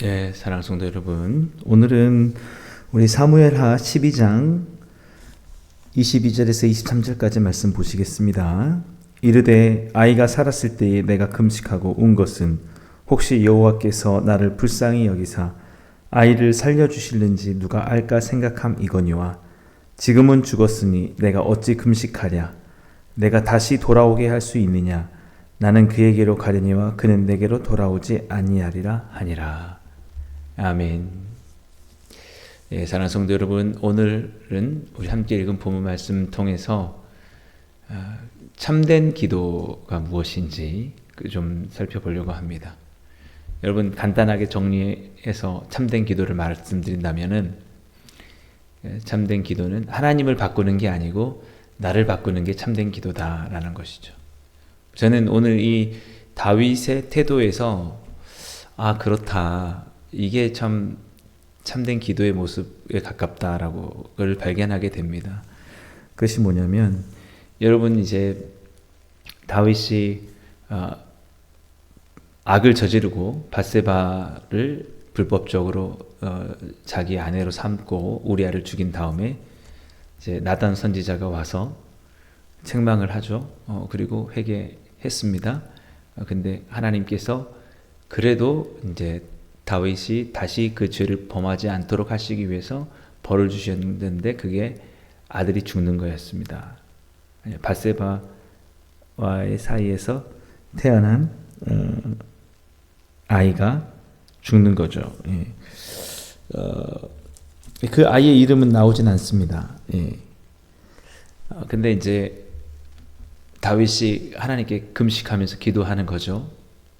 네, 사랑하는 성도 여러분, 오늘은 우리 사무엘하 12장 22절에서 23절까지 말씀 보시겠습니다. 이르되 아이가 살았을 때에 내가 금식하고 운 것은 혹시 여호와께서 나를 불쌍히 여기사 아이를 살려주실는지 누가 알까 생각함이거니와 지금은 죽었으니 내가 어찌 금식하랴. 내가 다시 돌아오게 할 수 있느냐. 나는 그에게로 가려니와 그는 내게로 돌아오지 아니하리라 하니라. 아멘. 예, 사랑하는 성도 여러분, 오늘은 우리 함께 읽은 본문 말씀 통해서 참된 기도가 무엇인지 좀 살펴보려고 합니다. 여러분, 간단하게 정리해서 참된 기도를 말씀드린다면은, 참된 기도는 하나님을 바꾸는 게 아니고 나를 바꾸는 게 참된 기도다라는 것이죠. 저는 오늘 이 다윗의 태도에서 그렇다, 이게 참 참된 기도의 모습에 가깝다라고 그걸 발견하게 됩니다. 그것이 뭐냐면, 여러분, 이제 다윗이 악을 저지르고 밧세바를 불법적으로 자기 아내로 삼고 우리아를 죽인 다음에 이제 나단 선지자가 와서 책망을 하죠. 그리고 회개했습니다. 근데 하나님께서 그래도 이제 다윗이 다시 그 죄를 범하지 않도록 하시기 위해서 벌을 주셨는데 그게 아들이 죽는 거였습니다. 밧세바와의 사이에서 태어난 아이가 죽는 거죠. 예. 그 아이의 이름은 나오진 않습니다. 예. 근데 이제 다윗이 하나님께 금식하면서 기도하는 거죠.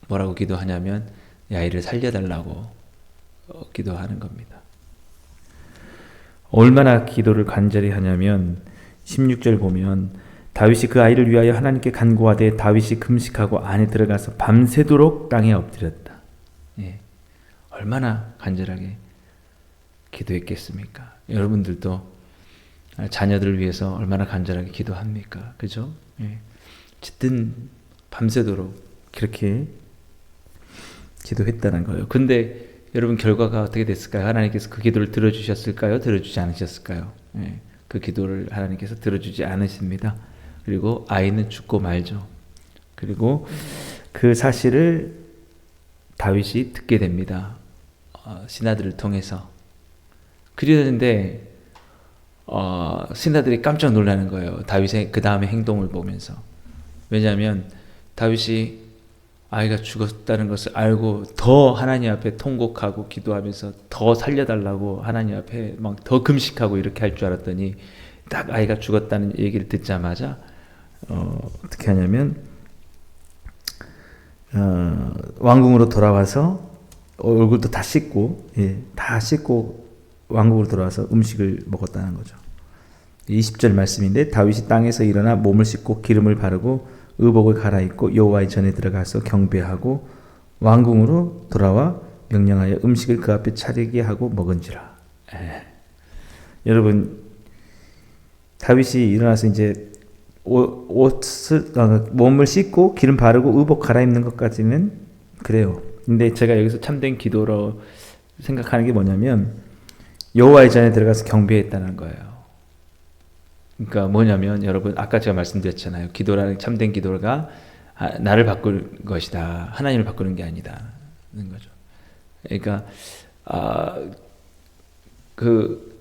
뭐라고 기도하냐면 이 아이를 살려달라고 기도하는 겁니다. 얼마나 기도를 간절히 하냐면 16절 보면 다윗이 그 아이를 위하여 하나님께 간구하되 다윗이 금식하고 안에 들어가서 밤새도록 땅에 엎드렸다. 예. 얼마나 간절하게 기도했겠습니까? 여러분들도 자녀들을 위해서 얼마나 간절하게 기도합니까? 그죠? 예. 어쨌든 밤새도록 그렇게 기도했다는 거예요. 근데 여러분, 결과가 어떻게 됐을까요? 하나님께서 그 기도를 들어주셨을까요? 들어주지 않으셨을까요? 예. 그 기도를 하나님께서 들어주지 않으십니다. 그리고 아이는 죽고 말죠. 그리고 그 사실을 다윗이 듣게 됩니다. 신하들을 통해서. 그러는데 신하들이 깜짝 놀라는 거예요. 다윗의 그 다음에 행동을 보면서. 왜냐하면 다윗이 아이가 죽었다는 것을 알고 더 하나님 앞에 통곡하고 기도하면서 더 살려달라고 하나님 앞에 막 더 금식하고 이렇게 할 줄 알았더니 딱 아이가 죽었다는 얘기를 듣자마자 어떻게 하냐면 왕궁으로 돌아와서 얼굴도 다 씻고, 다 씻고 왕궁으로 돌아와서 음식을 먹었다는 거죠. 20절 말씀인데 다윗이 땅에서 일어나 몸을 씻고 기름을 바르고 의복을 갈아입고 여호와의 전에 들어가서 경배하고 왕궁으로 돌아와 명령하여 음식을 그 앞에 차리게 하고 먹은지라. 여러분, 다윗이 일어나서 이제 몸을 씻고 기름 바르고 의복 갈아입는 것까지는 그래요. 근데 제가 여기서 참된 기도로 생각하는 게 뭐냐면 여호와의 전에 들어가서 경배했다는 거예요. 그러니까 뭐냐면, 여러분, 아까 제가 말씀드렸잖아요. 기도라는, 참된 기도가 나를 바꿀 것이다. 하나님을 바꾸는 게 아니다는 거죠. 그러니까 그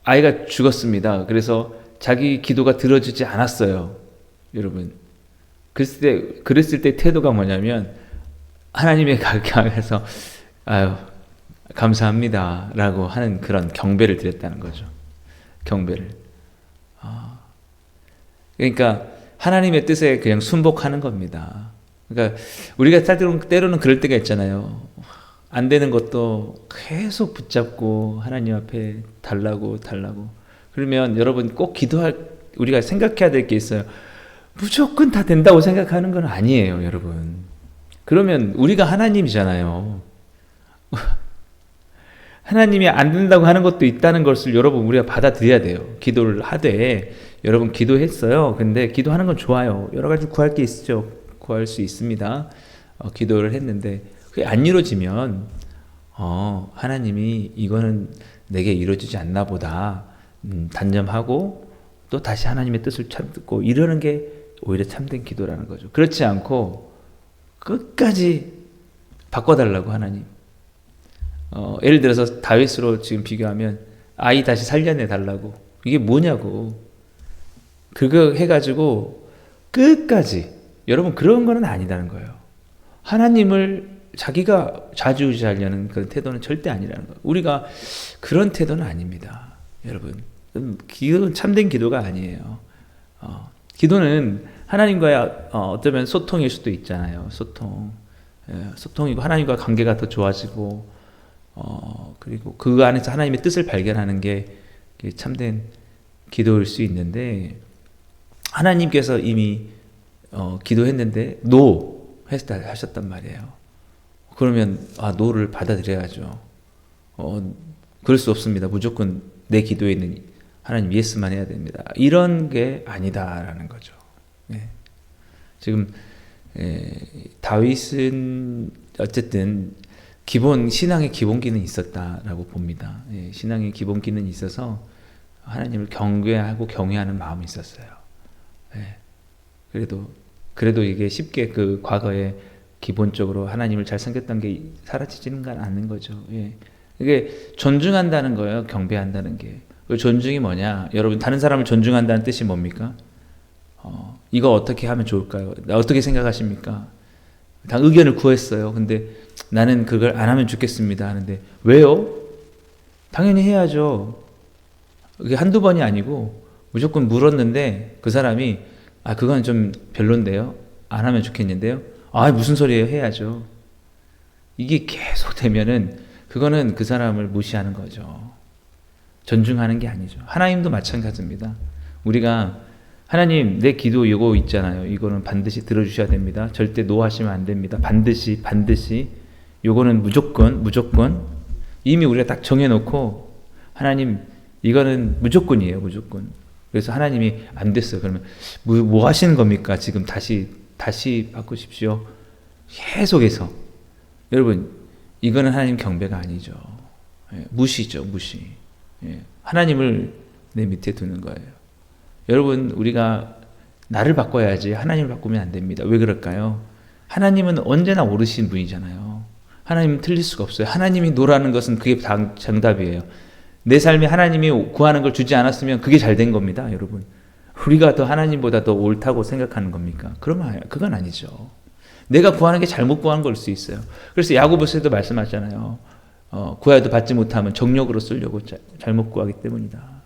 아이가 죽었습니다. 그래서 자기 기도가 들어지지 않았어요. 여러분, 그랬을 때 태도가 뭐냐면 하나님의 가까이서 감사합니다 라고 하는 그런 경배를 드렸다는 거죠. 경배를. 그러니까 하나님의 뜻에 그냥 순복하는 겁니다. 그러니까 우리가 때로는 그럴 때가 있잖아요. 안 되는 것도 계속 붙잡고 하나님 앞에 달라고. 그러면 여러분, 꼭 우리가 생각해야 될 게 있어요. 무조건 다 된다고 생각하는 건 아니에요, 여러분. 그러면 우리가 하나님이잖아요. 하나님이 안 된다고 하는 것도 있다는 것을 여러분, 우리가 받아들여야 돼요. 기도를 하되, 여러분 기도했어요. 근데 기도하는 건 좋아요. 여러 가지 구할 게 있죠. 구할 수 있습니다. 기도를 했는데 그게 안 이루어지면 하나님이 이거는 내게 이루어지지 않나 보다 단념하고 또 다시 하나님의 뜻을 찾고 이러는 게 오히려 참된 기도라는 거죠. 그렇지 않고 끝까지 바꿔달라고 하나님. 예를 들어서 다윗으로 지금 비교하면 아이 다시 살려내 달라고. 이게 뭐냐고. 그거 해가지고 끝까지. 여러분 그런 거는 아니라는 거예요. 하나님을 자기가 좌지우지하려는 그런 태도는 절대 아니라는 거예요. 우리가 그런 태도는 아닙니다. 여러분. 기도는 참된 기도가 아니에요. 기도는 하나님과의 어쩌면 소통일 수도 있잖아요. 소통이고 하나님과 관계가 더 좋아지고 그리고 그 안에서 하나님의 뜻을 발견하는 게 참된 기도일 수 있는데 하나님께서 이미 기도했는데 노 하셨단 말이에요. 그러면 노를 받아들여야죠. 그럴 수 없습니다. 무조건 내 기도에 있는 하나님 예스만 해야 됩니다. 이런 게 아니다라는 거죠. 지금 다윗은 어쨌든 신앙의 기본기는 있었다라고 봅니다. 신앙의 기본기는 있어서 하나님을 경외하고 경외하는 마음이 있었어요. 그래도 이게 쉽게 그 과거에 기본적으로 하나님을 잘 섬겼던 게 사라지지는 않는 거죠. 이게 존중한다는 거예요. 경배한다는 게. 그 존중이 뭐냐? 여러분 다른 사람을 존중한다는 뜻이 뭡니까? 이거 어떻게 하면 좋을까요? 어떻게 생각하십니까? 다 의견을 구했어요. 근데 나는 그걸 안 하면 좋겠습니다 하는데 왜요? 당연히 해야죠. 그게 한두 번이 아니고 무조건 물었는데 그 사람이 그건 좀 별론데요. 안 하면 좋겠는데요. 무슨 소리예요? 해야죠. 이게 계속 되면은 그거는 그 사람을 무시하는 거죠. 존중하는 게 아니죠. 하나님도 마찬가지입니다. 우리가 하나님 내 기도 이거 있잖아요. 이거는 반드시 들어주셔야 됩니다. 절대 노하시면 안 됩니다. 반드시 요거는 무조건 이미 우리가 딱 정해놓고 하나님 이거는 무조건이에요. 무조건. 그래서 하나님이 안 됐어요. 그러면 뭐 하시는 겁니까? 지금 다시 바꾸십시오. 계속해서 여러분 이거는 하나님 경배가 아니죠. 무시죠. 무시. 하나님을 내 밑에 두는 거예요. 여러분 우리가 나를 바꿔야지 하나님을 바꾸면 안 됩니다. 왜 그럴까요? 하나님은 언제나 옳으신 분이잖아요. 하나님은 틀릴 수가 없어요. 하나님이 노라는 것은 그게 정답이에요. 내 삶에 하나님이 구하는 걸 주지 않았으면 그게 잘 된 겁니다. 여러분 우리가 더 하나님보다 더 옳다고 생각하는 겁니까? 그건 아니죠. 내가 구하는 게 잘못 구한 걸 수 있어요. 그래서 야고보서에도 말씀하잖아요. 구하여도 받지 못하면 정욕으로 쓰려고 잘못 구하기 때문이다.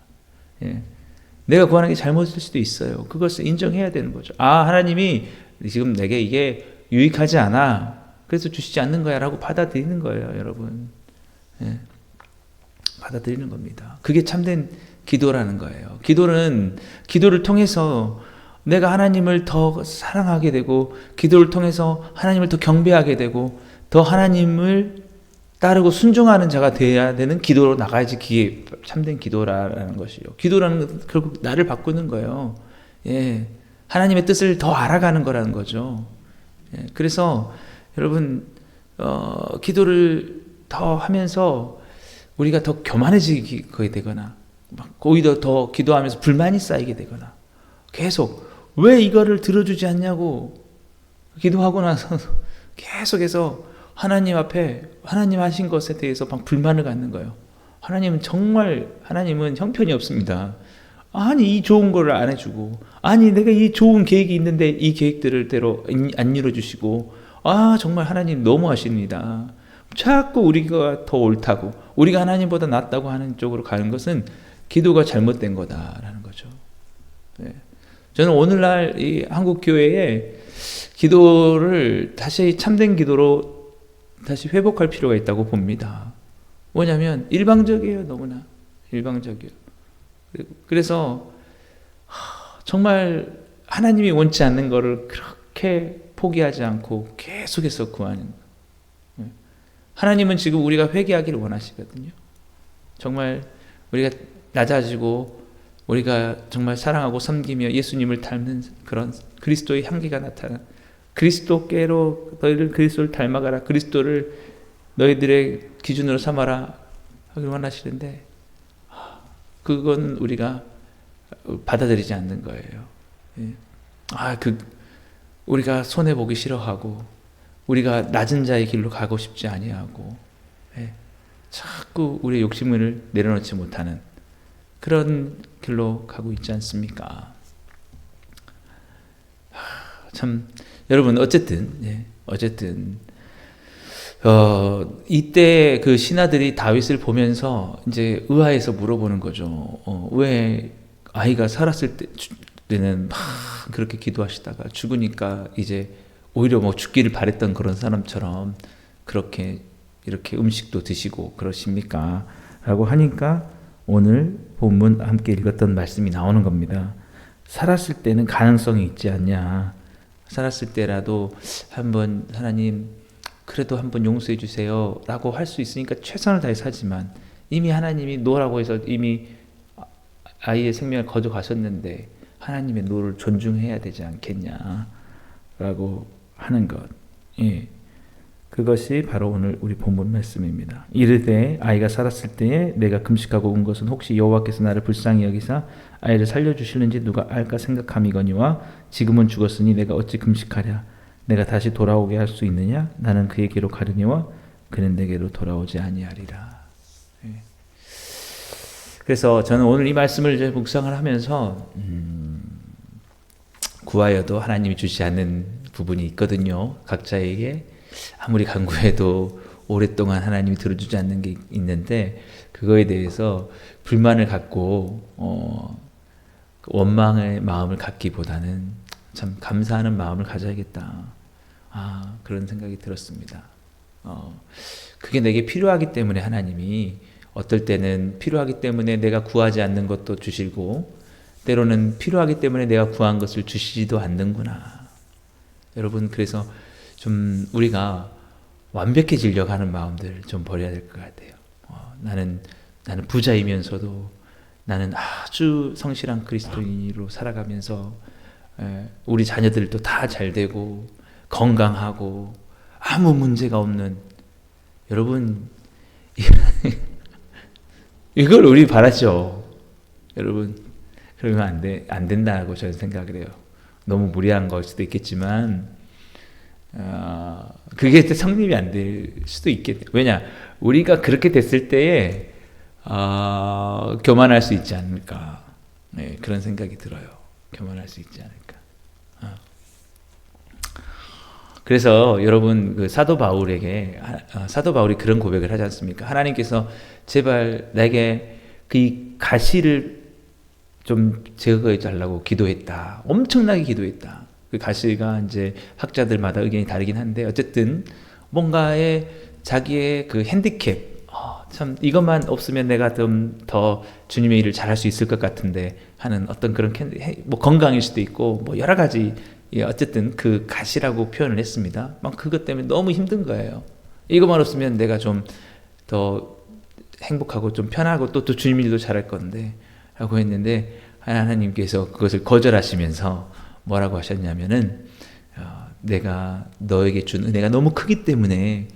내가 구하는 게 잘못일 수도 있어요. 그것을 인정해야 되는 거죠. 하나님이 지금 내게 이게 유익하지 않아. 그래서 주시지 않는 거야 라고 받아들이는 거예요. 여러분. 받아들이는 겁니다. 그게 참된 기도라는 거예요. 기도를 통해서 내가 하나님을 더 사랑하게 되고 기도를 통해서 하나님을 더 경배하게 되고 더 하나님을 따르고 순종하는 자가 되어야 되는 기도로 나가야지 그게 참된 기도라는 것이요. 기도라는 것은 결국 나를 바꾸는 거예요. 하나님의 뜻을 더 알아가는 거라는 거죠. 그래서 여러분 기도를 더 하면서 우리가 더 교만해지게 되거나 오히려 더 기도하면서 불만이 쌓이게 되거나 계속 왜 이거를 들어주지 않냐고 기도하고 나서 계속해서 하나님 앞에 하나님 하신 것에 대해서 막 불만을 갖는 거예요. 하나님은 형편이 없습니다. 이 좋은 거를 안 해주고 내가 이 좋은 계획이 있는데 이 계획들을 대로 안 이루어주시고 정말 하나님 너무하십니다. 자꾸 우리가 더 옳다고 우리가 하나님보다 낫다고 하는 쪽으로 가는 것은 기도가 잘못된 거다라는 거죠. 저는 오늘날 이 한국 교회에 기도를 다시 참된 기도로 다시 회복할 필요가 있다고 봅니다. 뭐냐면 일방적이에요. 너무나 일방적이에요. 그래서 정말 하나님이 원치 않는 거를 그렇게 포기하지 않고 계속해서 구하는 거예요. 하나님은 지금 우리가 회개하기를 원하시거든요. 정말 우리가 낮아지고 우리가 정말 사랑하고 섬기며 예수님을 닮는 그런 그리스도의 향기가 나타나 그리스도께로 너희를 그리스도를 닮아가라. 그리스도를 너희들의 기준으로 삼아라 하길 원하시는데 그건 우리가 받아들이지 않는 거예요. 예. 우리가 손해 보기 싫어하고 우리가 낮은 자의 길로 가고 싶지 아니하고 예. 자꾸 우리의 욕심을 내려놓지 못하는 그런 길로 가고 있지 않습니까? 참 여러분 어쨌든 이때 그 신하들이 다윗을 보면서 이제 의아해서 물어보는 거죠. 왜 아이가 살았을 때는 막 그렇게 기도하시다가 죽으니까 이제 오히려 뭐 죽기를 바랬던 그런 사람처럼 그렇게 이렇게 음식도 드시고 그러십니까? 라고 하니까 오늘 본문 함께 읽었던 말씀이 나오는 겁니다. 살았을 때는 가능성이 있지 않냐. 살았을 때라도 한번 하나님 그래도 한번 용서해 주세요 라고 할 수 있으니까 최선을 다해서 하지만 이미 하나님이 노라고 해서 이미 아이의 생명을 거둬 가셨는데 하나님의 노를 존중해야 되지 않겠냐 라고 하는 것. 예. 그것이 바로 오늘 우리 본문 말씀입니다. 이르되 아이가 살았을 때에 내가 금식하고 운 것은 혹시 여호와께서 나를 불쌍히 여기사 아이를 살려주실는지 누가 알까 생각함이거니와 지금은 죽었으니 내가 어찌 금식하랴. 내가 다시 돌아오게 할 수 있느냐? 나는 그에게로 가려니와 그는 내게로 돌아오지 아니하리라. 예. 그래서 저는 오늘 이 말씀을 이제 묵상을 하면서 구하여도 하나님이 주시지 않는 부분이 있거든요. 각자에게 아무리 간구해도 오랫동안 하나님이 들어주지 않는 게 있는데 그거에 대해서 불만을 갖고 원망의 마음을 갖기보다는 참 감사하는 마음을 가져야겠다. 그런 생각이 들었습니다. 그게 내게 필요하기 때문에 하나님이 어떨 때는 필요하기 때문에 내가 구하지 않는 것도 주시고 때로는 필요하기 때문에 내가 구한 것을 주시지도 않는구나. 여러분 그래서 좀 우리가 완벽해지려고 하는 마음들 좀 버려야 될 것 같아요. 나는 부자이면서도 나는 아주 성실한 그리스도인으로 살아가면서 우리 자녀들도 다 잘 되고 건강하고 아무 문제가 없는 여러분 이걸 우리 바라죠. 여러분 그러면 안 된다고 저는 생각을 해요. 너무 무리한 걸 수도 있겠지만 그게 성립이 안 될 수도 있겠네요. 왜냐 우리가 그렇게 됐을 때에 교만할 수 있지 않을까. 네, 그런 생각이 들어요. 교만할 수 있지 않을까. 그래서 여러분 그 사도 바울이 그런 고백을 하지 않습니까? 하나님께서 제발 내게 그 가시를 좀 제거해 달라고 기도했다. 엄청나게 기도했다. 그 가시가 이제 학자들마다 의견이 다르긴 한데 어쨌든 뭔가의 자기의 그 핸디캡 참 이것만 없으면 내가 좀 더 주님의 일을 잘할 수 있을 것 같은데 하는 어떤 그런 뭐 건강일 수도 있고 뭐 여러 가지 어쨌든 그 가시라고 표현을 했습니다. 막 그것 때문에 너무 힘든 거예요. 이것만 없으면 내가 좀 더 행복하고 좀 편하고 또 주님 일도 잘할 건데 라고 했는데 하나님께서 그것을 거절하시면서 뭐라고 하셨냐면은 내가 너에게 준 은혜가 너무 크기 때문에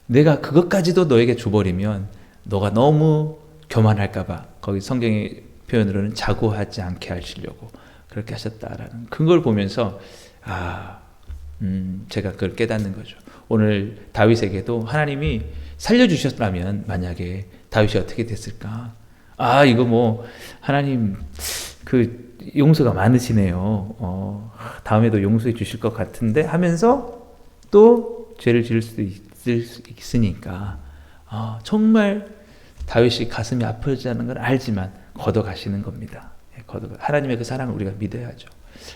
내가 그것까지도 너에게 줘버리면 너가 너무 교만할까봐 거기 성경의 표현으로는 자고하지 않게 하시려고 그렇게 하셨다라는 그걸 보면서 제가 그걸 깨닫는 거죠. 오늘 다윗에게도 하나님이 살려주셨다면 만약에 다윗이 어떻게 됐을까? 이거 뭐 하나님 그 용서가 많으시네요. 다음에도 용서해 주실 것 같은데 하면서 또 죄를 지을 수도 있으니까 정말 다윗이 가슴이 아프지 않은 걸 알지만 걷어가시는 겁니다. 하나님의 그 사랑을 우리가 믿어야죠.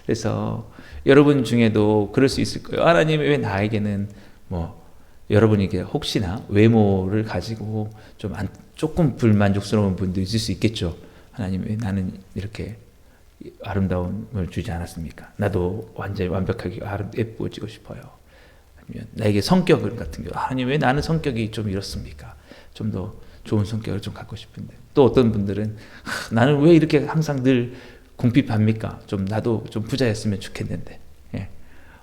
그래서 여러분 중에도 그럴 수 있을 거예요. 하나님 왜 나에게는 뭐 여러분에게 혹시나 외모를 가지고 조금 불만족스러운 분도 있을 수 있겠죠. 하나님 왜 나는 이렇게 아름다움을 주지 않았습니까? 나도 완전히 완벽하게 예뻐지고 싶어요. 아니면 나에게 성격 같은 경우 하나님 왜 나는 성격이 좀 이렇습니까? 좀 더 좋은 성격을 좀 갖고 싶은데 또 어떤 분들은 나는 왜 이렇게 항상 늘 궁핍합니까? 좀 나도 좀 부자였으면 좋겠는데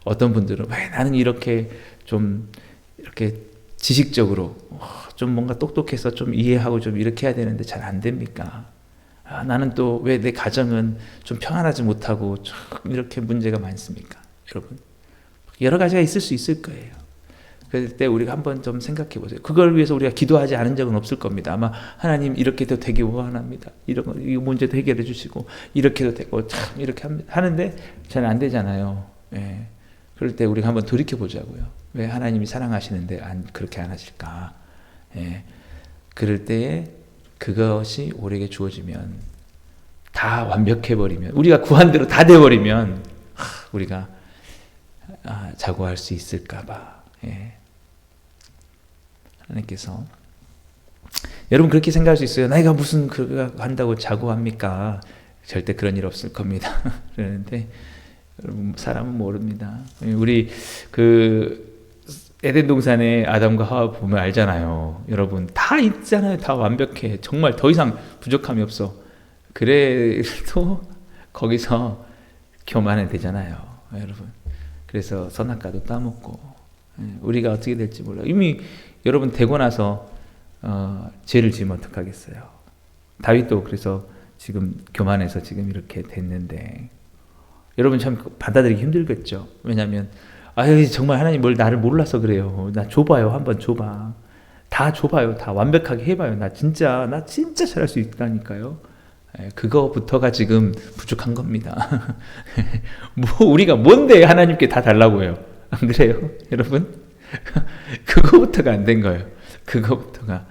어떤 분들은 왜 나는 이렇게 좀 이렇게 지식적으로 좀 뭔가 똑똑해서 좀 이해하고 좀 이렇게 해야 되는데 잘 안 됩니까? 나는 또 왜 내 가정은 좀 평안하지 못하고 참 이렇게 문제가 많습니까? 여러분, 여러 가지가 있을 수 있을 거예요. 그럴 때 우리가 한번 좀 생각해 보세요. 그걸 위해서 우리가 기도하지 않은 적은 없을 겁니다. 아마 하나님 이렇게도 되기 원합니다. 이 문제도 해결해 주시고 이렇게도 되고 참 이렇게 하는데 잘 안 되잖아요. 예. 그럴 때 우리가 한번 돌이켜 보자고요. 왜 하나님이 사랑하시는데 그렇게 안 하실까? 예. 그럴 때에 그것이 우리에게 주어지면 다 완벽해 버리면 우리가 구한 대로 다 돼 버리면 우리가 자고할 수 있을까 봐. 예. 하나님께서 여러분 그렇게 생각할 수 있어요. 내가 무슨 그거 한다고 자고합니까? 절대 그런 일 없을 겁니다. 그러는데 여러분 사람은 모릅니다. 우리 에덴 동산에 아담과 하와 보면 알잖아요. 여러분 다 있잖아요. 다 완벽해. 정말 더 이상 부족함이 없어. 그래도 거기서 교만은 되잖아요, 여러분. 그래서 선악과도 따먹고 우리가 어떻게 될지 몰라요. 이미 여러분 되고 나서 죄를 지으면 어떡하겠어요. 다윗도 그래서 지금 교만해서 지금 이렇게 됐는데 여러분 참 받아들이기 힘들겠죠. 왜냐하면 정말 하나님 뭘 나를 몰라서 그래요. 나 줘봐요. 한번 줘봐. 다 줘봐요. 다 완벽하게 해봐요. 나 진짜 잘할 수 있다니까요. 그거부터가 지금 부족한 겁니다. 우리가 뭔데 하나님께 다 달라고 해요. 안 그래요? 여러분? 그거부터가 안 된 거예요. 그거부터가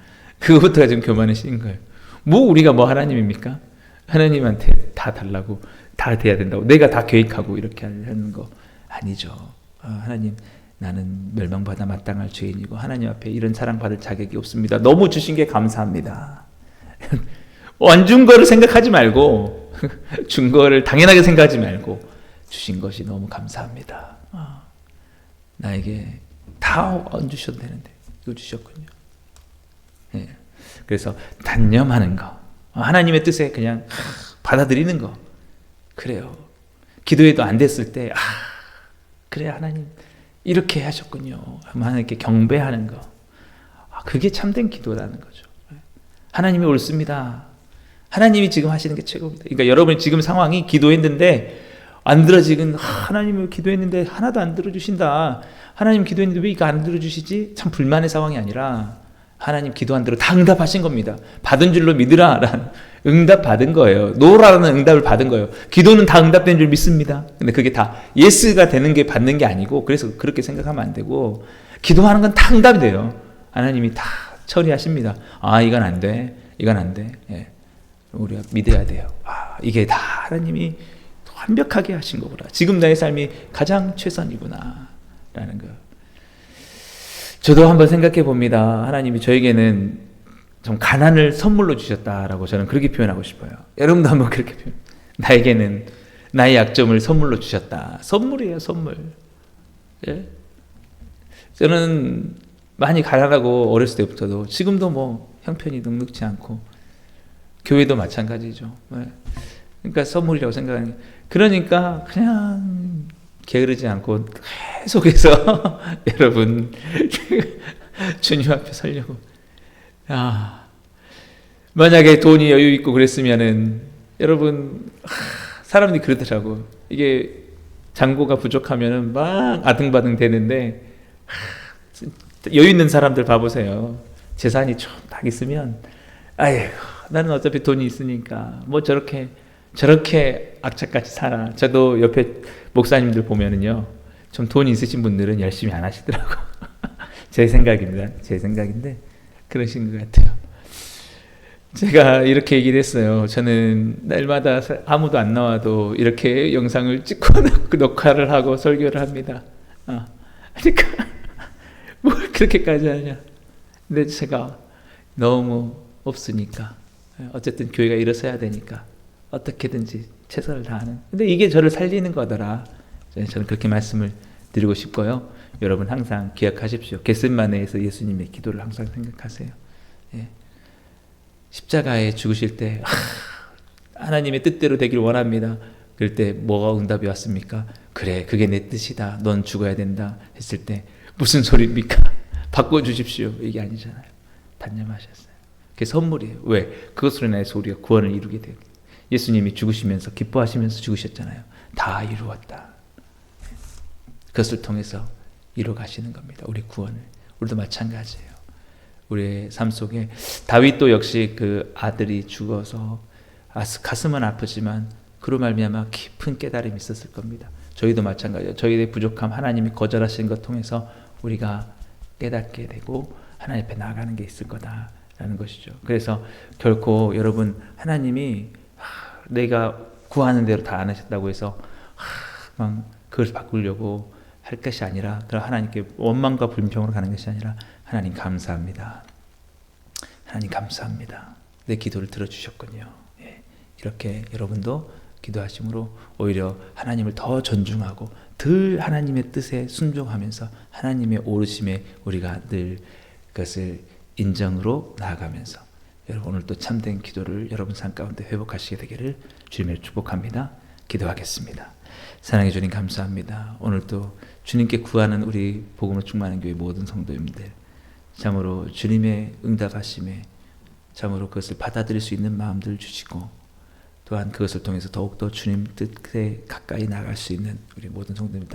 지금 교만해진 거예요. 우리가 하나님입니까? 하나님한테 다 달라고, 다 돼야 된다고, 내가 다 계획하고 이렇게 하는 거 아니죠. 하나님, 나는 멸망받아 마땅할 죄인이고 하나님 앞에 이런 사랑받을 자격이 없습니다. 너무 주신 게 감사합니다. 안 준 거를 생각하지 말고 준 거를 당연하게 생각하지 말고 주신 것이 너무 감사합니다. 나에게 다 안 주셔도 되는데 이거 주셨군요. 예. 그래서 단념하는 거, 하나님의 뜻에 그냥 받아들이는 거. 그래요. 기도해도 안 됐을 때 그래 하나님 이렇게 하셨군요. 하나님께 경배하는 거. 그게 참된 기도라는 거죠. 하나님이 옳습니다. 하나님이 지금 하시는 게 최고입니다. 그러니까 여러분이 지금 상황이 기도했는데 안 들어지긴 하나님을 기도했는데 하나도 안 들어주신다. 하나님 기도했는데 왜 이거 안 들어주시지? 참 불만의 상황이 아니라 하나님 기도한 대로 다 응답하신 겁니다. 받은 줄로 믿으라 라는 응답 받은 거예요. 노라라는 응답을 받은 거예요. 기도는 다 응답된 줄 믿습니다. 근데 그게 다 예스가 되는 게 받는 게 아니고, 그래서 그렇게 생각하면 안 되고, 기도하는 건 다 응답이 돼요. 하나님이 다 처리하십니다. 이건 안 돼. 이건 안 돼. 예. 우리가 믿어야 돼요. 이게 다 하나님이 완벽하게 하신 거구나. 지금 나의 삶이 가장 최선이구나 라는 거. 저도 한번 생각해 봅니다. 하나님이 저에게는 좀 가난을 선물로 주셨다라고 저는 그렇게 표현하고 싶어요. 여러분도 한번 그렇게 표현. 나에게는 나의 약점을 선물로 주셨다. 선물이에요, 선물. 예? 저는 많이 가난하고 어렸을 때부터도 지금도 형편이 넉넉지 않고 교회도 마찬가지죠. 예. 그러니까 선물이라고 생각하는 게, 그러니까 그냥 게으르지 않고 계속해서 여러분 주님 앞에 서려고. 만약에 돈이 여유 있고 그랬으면은 여러분 사람들이 그러더라고. 이게 잔고가 부족하면은 막 아등바등 되는데 여유 있는 사람들 봐보세요. 재산이 좀 딱 있으면 나는 어차피 돈이 있으니까 저렇게 악착같이 살아. 저도 옆에 목사님들 보면은요, 좀 돈이 있으신 분들은 열심히 안 하시더라고. 제 생각입니다. 제 생각인데 그러신 것 같아요. 제가 이렇게 얘기를 했어요. 저는 날마다 아무도 안 나와도 이렇게 영상을 찍고 녹화를 하고 설교를 합니다. 그러니까 뭘 그렇게까지 하냐. 근데 제가 너무 없으니까, 어쨌든 교회가 일어서야 되니까 어떻게든지 최선을 다하는. 근데 이게 저를 살리는 거더라. 저는 그렇게 말씀을 드리고 싶고요. 여러분 항상 기억하십시오. 겟세마네에서 예수님의 기도를 항상 생각하세요. 예. 십자가에 죽으실 때 하나님의 뜻대로 되길 원합니다. 그럴 때 뭐가 응답이 왔습니까? 그래, 그게 내 뜻이다. 넌 죽어야 된다 했을 때 무슨 소리입니까? 바꿔주십시오. 이게 아니잖아요. 단념하셨어요. 그게 선물이에요. 왜? 그것으로 인해서 우리가 구원을 이루게 돼요. 예수님이 죽으시면서 기뻐하시면서 죽으셨잖아요. 다 이루었다. 그것을 통해서 이루어가시는 겁니다. 우리 구원을. 우리도 마찬가지예요. 우리의 삶 속에 다윗도 역시 그 아들이 죽어서 가슴은 아프지만 그로 말미암아 깊은 깨달음이 있었을 겁니다. 저희도 마찬가지예요. 저희의 부족함, 하나님이 거절하신 것 통해서 우리가 깨닫게 되고 하나님 앞에 나아가는 게 있을 거다라는 것이죠. 그래서 결코 여러분 하나님이 내가 구하는 대로 다 안 하셨다고 해서 막 그걸 바꾸려고 할 것이 아니라, 하나님께 원망과 불평으로 가는 것이 아니라, 하나님 감사합니다. 하나님 감사합니다. 내 기도를 들어주셨군요. 예. 이렇게 여러분도 기도하심으로 오히려 하나님을 더 존중하고 늘 하나님의 뜻에 순종하면서 하나님의 오르심에 우리가 늘 그것을 인정으로 나아가면서 여러분 오늘 또 참된 기도를 여러분 삶 가운데 회복하시게 되기를 주님의 축복합니다. 기도하겠습니다. 사랑해 주님 감사합니다. 오늘 또 주님께 구하는 우리 복음을 충만한 교회 모든 성도님들 참으로 주님의 응답하심에 참으로 그것을 받아들일 수 있는 마음들 주시고 또한 그것을 통해서 더욱더 주님 뜻에 가까이 나갈 수 있는 우리 모든 성도님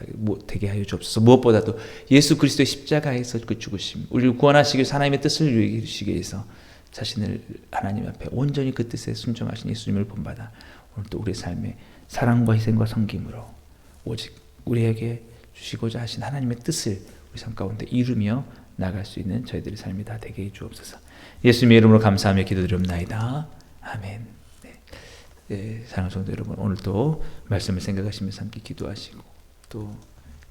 되게 하여 주옵소서. 무엇보다도 예수 그리스도의 십자가에서 그 죽으심, 우리를 구원하시기 위해서 하나님의 뜻을 이루시기 위해서 자신을 하나님 앞에 온전히 그 뜻에 순종하신 예수님을 본받아 오늘 또 우리의 삶에 사랑과 희생과 섬김으로 오직 우리에게 주시고자 하신 하나님의 뜻을 우리 삶 가운데 이루며 나갈 수 있는 저희들의 삶이 다 되게 해 주옵소서. 예수님의 이름으로 감사하며 기도드립니다. 아멘. 네, 사랑하는 성도 여러분, 오늘도 말씀을 생각하시면서 함께 기도하시고 또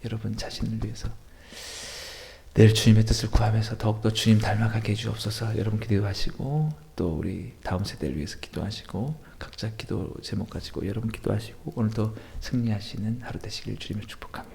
여러분 자신을 위해서 늘 주님의 뜻을 구하면서 더욱더 주님 닮아가게 해주옵소서. 여러분 기도하시고 또 우리 다음 세대를 위해서 기도하시고 각자 기도 제목 가지고 여러분 기도하시고 오늘도 승리하시는 하루 되시길 주님을 축복합니다.